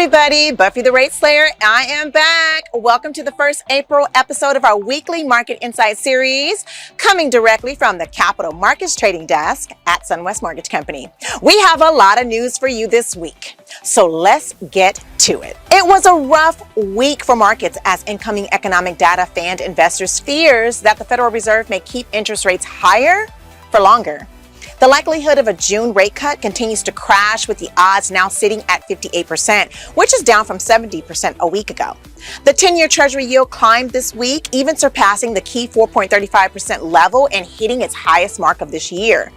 everybody, Buffy the Rate Slayer. I am back. Welcome to the first April episode of our weekly Market Insight series, coming directly from the Capital Markets Trading Desk at SunWest Mortgage Company. We have a lot of news for you this week, so let's get to it. It was a rough week for markets as incoming economic data fanned investors' fears that the Federal Reserve may keep interest rates higher for longer. The likelihood of a June rate cut continues to crash, with the odds now sitting at 58%, which is down from 70% a week ago. The 10-year Treasury yield climbed this week, even surpassing the key 4.35% level and hitting its highest mark of this year.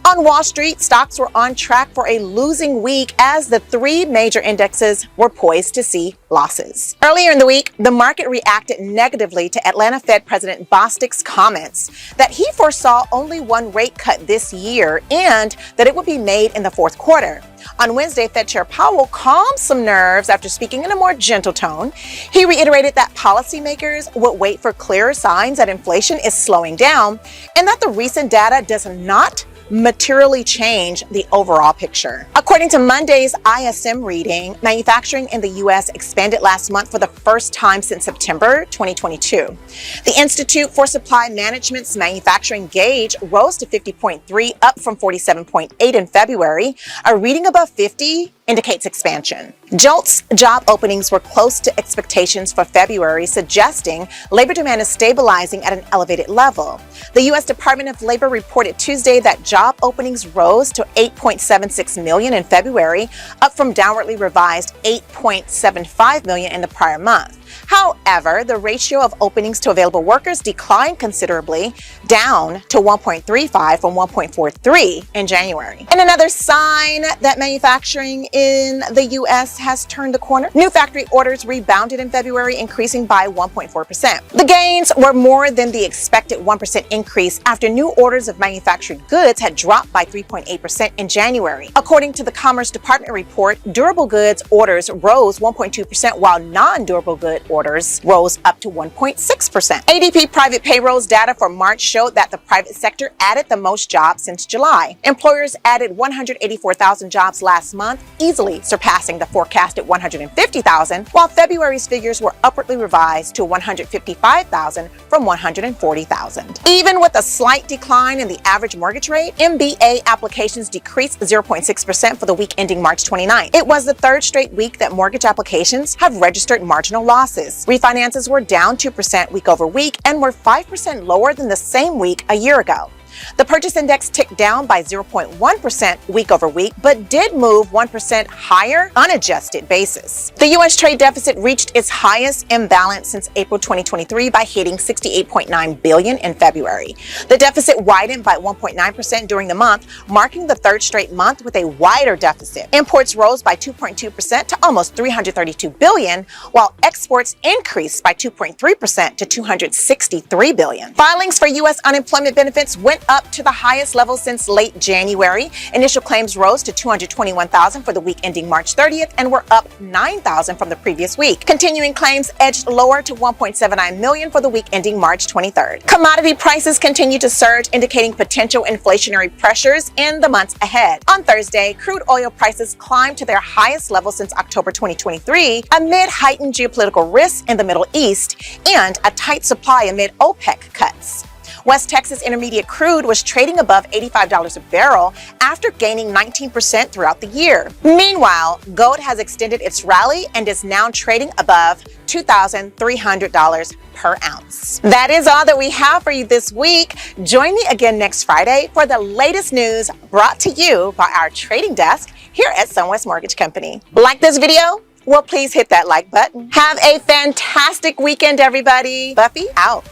On Wall Street, stocks were on track for a losing week as the three major indexes were poised to see losses. Earlier in the week, the market reacted negatively to Atlanta Fed President Bostic's comments that he foresaw only one rate cut this year and that it would be made in the fourth quarter. On Wednesday, Fed Chair Powell calmed some nerves after speaking in a more gentle tone. He reiterated that policymakers would wait for clearer signs that inflation is slowing down and that the recent data does not materially change the overall picture. According to Monday's ISM reading, manufacturing in the U.S. expanded last month for the first time since September 2022. The Institute for Supply Management's manufacturing gauge rose to 50.3, up from 47.8 in February. A reading above 50 indicates expansion. JOLTS job openings were close to expectations for February, suggesting labor demand is stabilizing at an elevated level. The U.S. Department of Labor reported Tuesday that job openings rose to 8.76 million in February, up from downwardly revised 8.75 million in the prior month. However, the ratio of openings to available workers declined considerably, down to 1.35 from 1.43 in January. In another sign that manufacturing in the U.S. has turned the corner, new factory orders rebounded in February, increasing by 1.4%. The gains were more than the expected 1% increase after new orders of manufactured goods had dropped by 3.8% in January. According to the Commerce Department report, durable goods orders rose 1.2%, while non-durable good orders rose up to 1.6%. ADP private payrolls data for March showed that the private sector added the most jobs since July. Employers added 184,000 jobs last month, easily surpassing the forecasted 150,000, while February's figures were upwardly revised to 155,000 from 140,000. Even with a slight decline in the average mortgage rate, MBA applications decreased 0.6% for the week ending March 29. It was the third straight week that mortgage applications have registered marginal losses. Refinances were down 2% week over week and were 5% lower than the same week a year ago. The purchase index ticked down by 0.1% week over week, but did move 1% higher on an adjusted basis. The U.S. trade deficit reached its highest imbalance since April 2023 by hitting $68.9 billion in February. The deficit widened by 1.9% during the month, marking the third straight month with a wider deficit. Imports rose by 2.2% to almost $332 billion, while exports increased by 2.3% to $263 billion. Filings for U.S. unemployment benefits went up to the highest level since late January. Initial claims rose to 221,000 for the week ending March 30th and were up 9,000 from the previous week. Continuing claims edged lower to 1.79 million for the week ending March 23rd. Commodity prices continue to surge, indicating potential inflationary pressures in the months ahead. On Thursday, crude oil prices climbed to their highest level since October 2023 amid heightened geopolitical risks in the Middle East and a tight supply amid OPEC cuts. West Texas Intermediate crude was trading above $85 a barrel after gaining 19% throughout the year. Meanwhile, gold has extended its rally and is now trading above $2,300 per ounce. That is all that we have for you this week. Join me again next Friday for the latest news brought to you by our trading desk here at SunWest Mortgage Company. Like this video? Well, please hit that like button. Have a fantastic weekend, everybody. Buffy out.